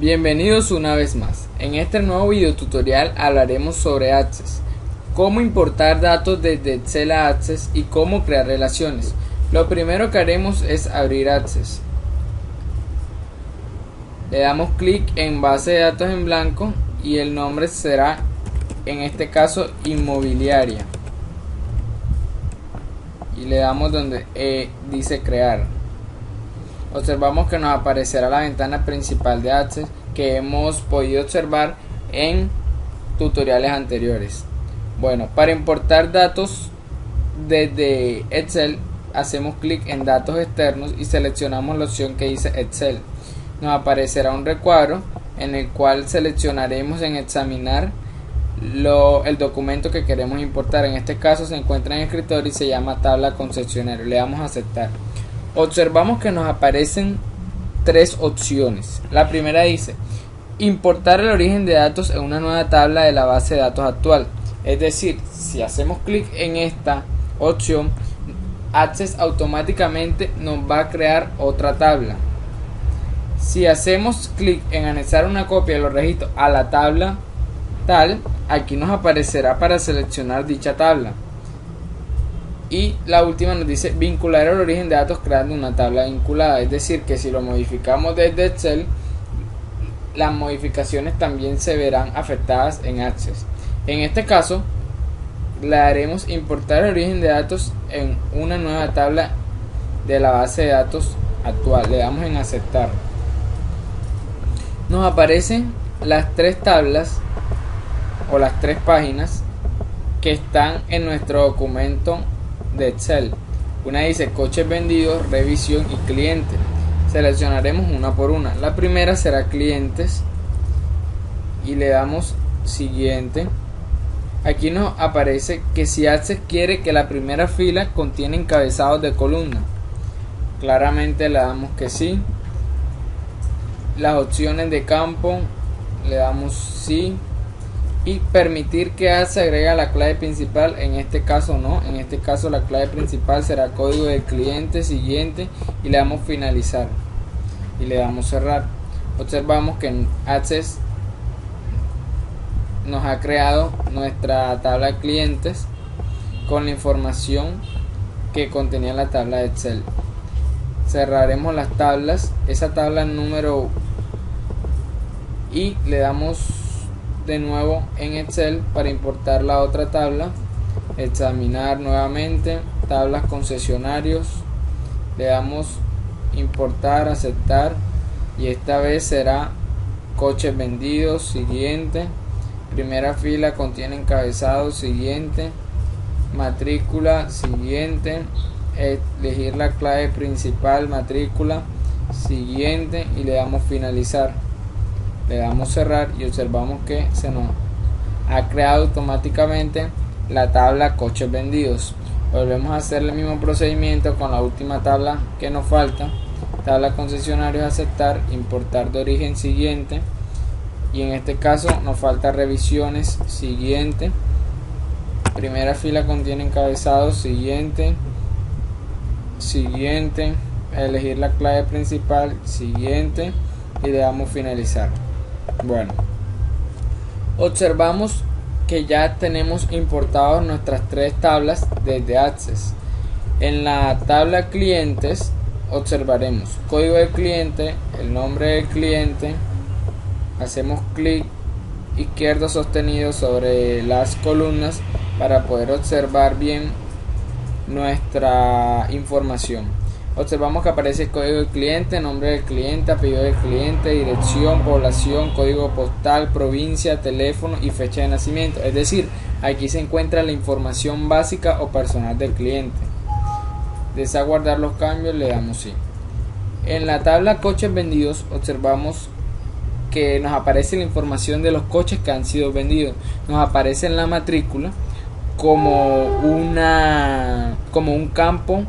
Bienvenidos una vez más. En este nuevo video tutorial hablaremos sobre Access, cómo importar datos desde Excel a Access y cómo crear relaciones. Lo primero que haremos es abrir Access. Le damos clic en base de datos en blanco y el nombre será, en este caso, inmobiliaria. Y le damos donde dice crear. Observamos que nos aparecerá la ventana principal de Access que hemos podido observar en tutoriales anteriores. Bueno, para importar datos desde Excel hacemos clic en datos externos y seleccionamos la opción que dice Excel. Nos aparecerá un recuadro en el cual seleccionaremos en examinar el documento que queremos importar. En este caso se encuentra en escritorio y se llama tabla concesionario. Le damos a aceptar. Observamos que nos aparecen tres opciones. La primera dice importar el origen de datos en una nueva tabla de la base de datos actual. Es decir, si hacemos clic en esta opción, Access automáticamente nos va a crear otra tabla. Si hacemos clic en anexar una copia de los registros a la tabla tal, aquí nos aparecerá para seleccionar dicha tabla. Y la última nos dice vincular el origen de datos creando una tabla vinculada. Es decir, que si lo modificamos desde Excel, las modificaciones también se verán afectadas en Access. En este caso, le haremos importar el origen de datos en una nueva tabla de la base de datos actual. Le damos en aceptar. Nos aparecen las tres tablas o las tres páginas que están en nuestro documento de Excel. Una dice coches vendidos, revisión y cliente. Seleccionaremos una por una. La primera será clientes y le damos siguiente. Aquí nos aparece que si Access quiere que la primera fila contiene encabezados de columna, claramente le damos que sí. Las opciones de campo le damos sí. Y permitir que Access agregue la clave principal, en este caso no, en este caso la clave principal será código del cliente siguiente y le damos finalizar y le damos cerrar. Observamos que Access nos ha creado nuestra tabla de clientes con la información que contenía la tabla de Excel. Cerraremos las tablas, esa tabla número y le damos de nuevo en Excel para importar la otra tabla. Examinar nuevamente tablas concesionarios, le damos importar, aceptar y esta vez será coches vendidos, siguiente. Primera fila contiene encabezado, siguiente. Matrícula, siguiente. Elegir la clave principal, matrícula, siguiente y le damos finalizar. Le damos cerrar y observamos que se nos ha creado automáticamente la tabla coches vendidos. Volvemos a hacer el mismo procedimiento con la última tabla que nos falta. Tabla concesionarios, aceptar, importar de origen, siguiente. Y en este caso nos falta revisiones, siguiente. Primera fila contiene encabezados, siguiente. Siguiente. Elegir la clave principal, siguiente. Y le damos finalizar. Bueno, observamos que ya tenemos importados nuestras tres tablas desde Access. En la tabla clientes observaremos código del cliente, el nombre del cliente. Hacemos clic izquierdo sostenido sobre las columnas para poder observar bien nuestra información. Observamos que aparece el código del cliente, nombre del cliente, apellido del cliente, dirección, población, código postal, provincia, teléfono y fecha de nacimiento. Es decir, aquí se encuentra la información básica o personal del cliente. Desea guardar los cambios, le damos sí. En la tabla coches vendidos observamos que nos aparece la información de los coches que han sido vendidos. Nos aparece en la matrícula como un campo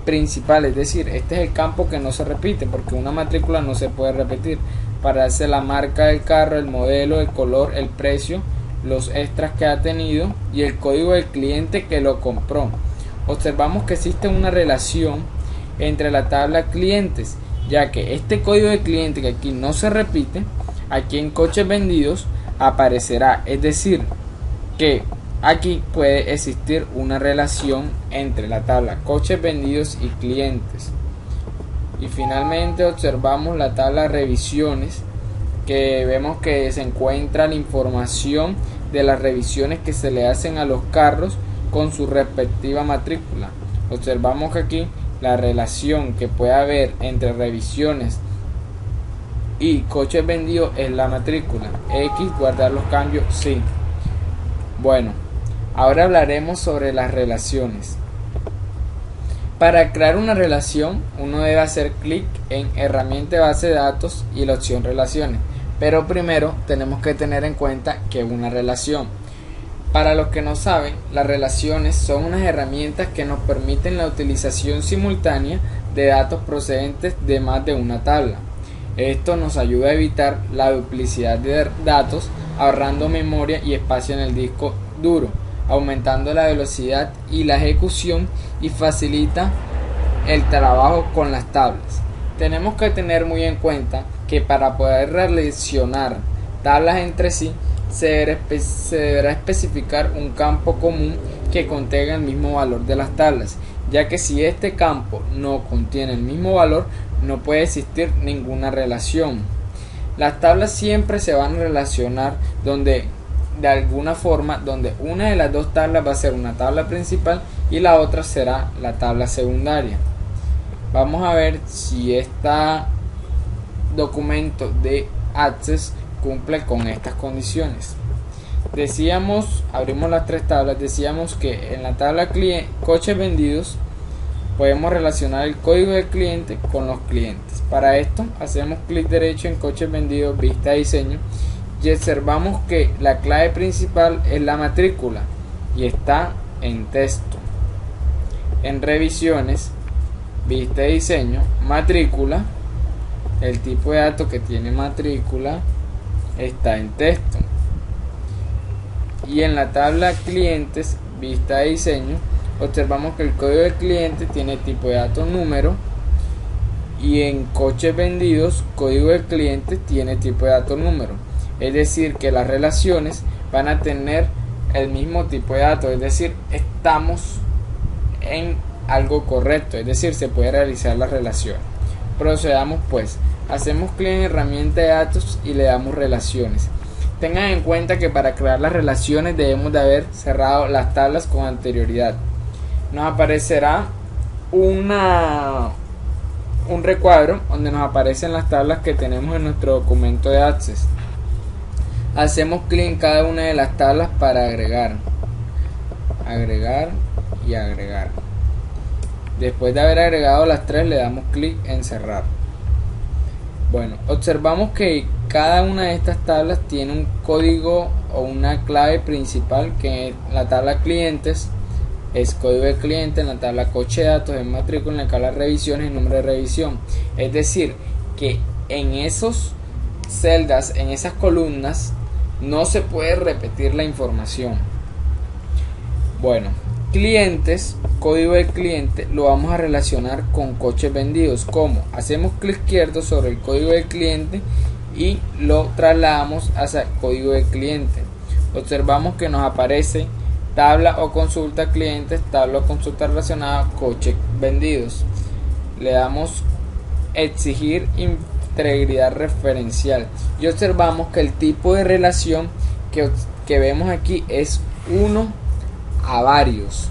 principal, es decir, este es el campo que no se repite porque una matrícula no se puede repetir. Para hacer la marca del carro, el modelo, el color, el precio, los extras que ha tenido y el código del cliente que lo compró. Observamos que existe una relación entre la tabla clientes ya que este código de cliente que aquí no se repite, aquí en coches vendidos aparecerá, es decir, que aquí puede existir una relación entre la tabla coches vendidos y clientes. Y finalmente observamos la tabla revisiones, que vemos que se encuentra la información de las revisiones que se le hacen a los carros con su respectiva matrícula. Observamos que aquí la relación que puede haber entre revisiones y coches vendidos es la matrícula. X, guardar los cambios, sí. Bueno, ahora hablaremos sobre las relaciones. Para crear una relación, uno debe hacer clic en herramienta de base de datos y la opción relaciones. Pero primero tenemos que tener en cuenta que es una relación. Para los que no saben, las relaciones son unas herramientas que nos permiten la utilización simultánea de datos procedentes de más de una tabla. Esto nos ayuda a evitar la duplicidad de datos, ahorrando memoria y espacio en el disco duro, aumentando la velocidad y la ejecución, y facilita el trabajo con las tablas. Tenemos que tener muy en cuenta que para poder relacionar tablas entre sí se deberá especificar un campo común que contenga el mismo valor de las tablas, ya que si este campo no contiene el mismo valor, no puede existir ninguna relación. Las tablas siempre se van a relacionar de alguna forma, donde una de las dos tablas va a ser una tabla principal y la otra será la tabla secundaria. Vamos a ver si este documento de Access cumple con estas condiciones. Decíamos, abrimos las tres tablas, decíamos que en la tabla coches vendidos podemos relacionar el código del cliente con los clientes. Para esto hacemos clic derecho en coches vendidos, vista de diseño, y observamos que la clave principal es la matrícula y está en texto. En revisiones, vista de diseño, matrícula, el tipo de datos que tiene matrícula está en texto. Y en la tabla clientes, vista de diseño, observamos que el código del cliente tiene tipo de datos número, y en coches vendidos, código del cliente tiene tipo de datos número. Es decir, que las relaciones van a tener el mismo tipo de datos, es decir, estamos en algo correcto, es decir, se puede realizar la relación. Procedamos pues, hacemos clic en herramienta de datos y le damos relaciones. Tengan en cuenta que para crear las relaciones debemos de haber cerrado las tablas con anterioridad. Nos aparecerá un recuadro donde nos aparecen las tablas que tenemos en nuestro documento de Access. Hacemos clic en cada una de las tablas para agregar y agregar. Después de haber agregado las tres, le damos clic en cerrar. Bueno, observamos que cada una de estas tablas tiene un código o una clave principal, que en la tabla clientes es código de cliente, en la tabla coche de datos es matrícula, en la tabla revisiones es número de revisión. Es decir, que en esos celdas, en esas columnas, no se puede repetir la información. Bueno, clientes, código del cliente, lo vamos a relacionar con coches vendidos. ¿Cómo? Hacemos clic izquierdo sobre el código del cliente y lo trasladamos hacia el código del cliente. Observamos que nos aparece tabla o consulta clientes, tabla o consulta relacionada, coches vendidos. Le damos exigir integridad referencial y observamos que el tipo de relación que vemos aquí es 1 a varios.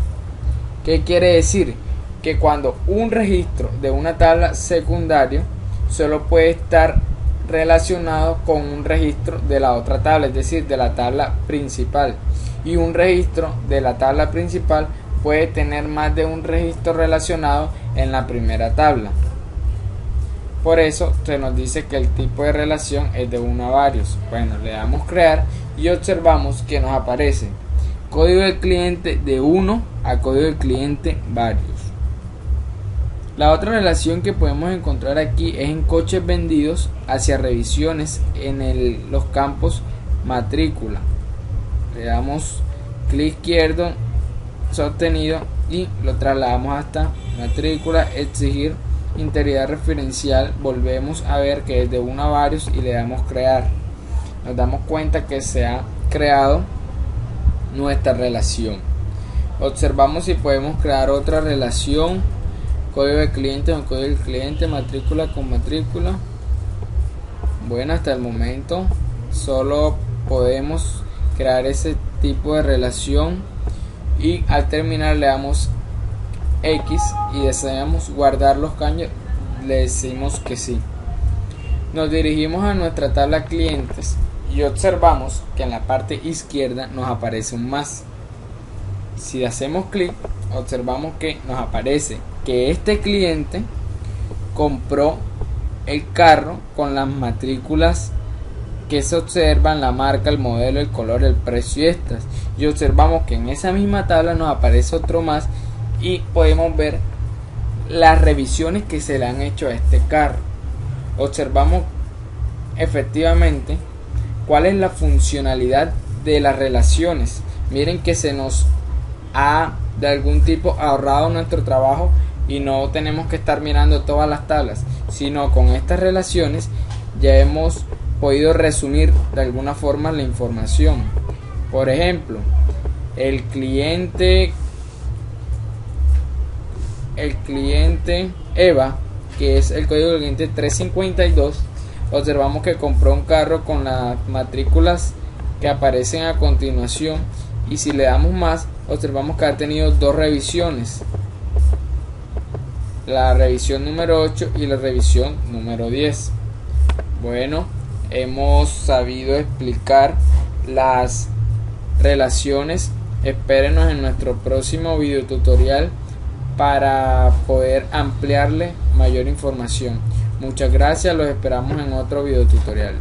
¿Qué quiere decir? Que cuando un registro de una tabla secundaria solo puede estar relacionado con un registro de la otra tabla, es decir, de la tabla principal, y un registro de la tabla principal puede tener más de un registro relacionado en la primera tabla. Por eso se nos dice que el tipo de relación es de 1 a varios. Bueno, le damos crear y observamos que nos aparece código del cliente de 1 a código del cliente varios. La otra relación que podemos encontrar aquí es en coches vendidos hacia revisiones en los campos matrícula. Le damos clic izquierdo, sostenido, y lo trasladamos hasta matrícula, exigir integridad referencial, volvemos a ver que es de 1 a varios y le damos crear. Nos damos cuenta que se ha creado nuestra relación. Observamos si podemos crear otra relación, código de cliente con código del cliente, matrícula con matrícula. Bueno, hasta el momento solo podemos crear ese tipo de relación y al terminar le damos X y deseamos guardar los cambios, le decimos que sí. Nos dirigimos a nuestra tabla clientes y observamos que en la parte izquierda nos aparece un más. Si hacemos clic, observamos que nos aparece que este cliente compró el carro con las matrículas que se observan, la marca, el modelo, el color, el precio y estas. Y observamos que en esa misma tabla nos aparece otro más y podemos ver las revisiones que se le han hecho a este carro. Observamos efectivamente cuál es la funcionalidad de las relaciones. Miren que se nos ha de algún tipo ahorrado nuestro trabajo y no tenemos que estar mirando todas las tablas, sino con estas relaciones ya hemos podido resumir de alguna forma la información. Por ejemplo, el cliente Eva, que es el código del cliente 352, observamos que compró un carro con las matrículas que aparecen a continuación y si le damos más observamos que ha tenido 2 revisiones, la revisión número 8 y la revisión número 10. Bueno, hemos sabido explicar las relaciones. Espérenos en nuestro próximo video tutorial para poder ampliarle mayor información. Muchas gracias, los esperamos en otro video tutorial.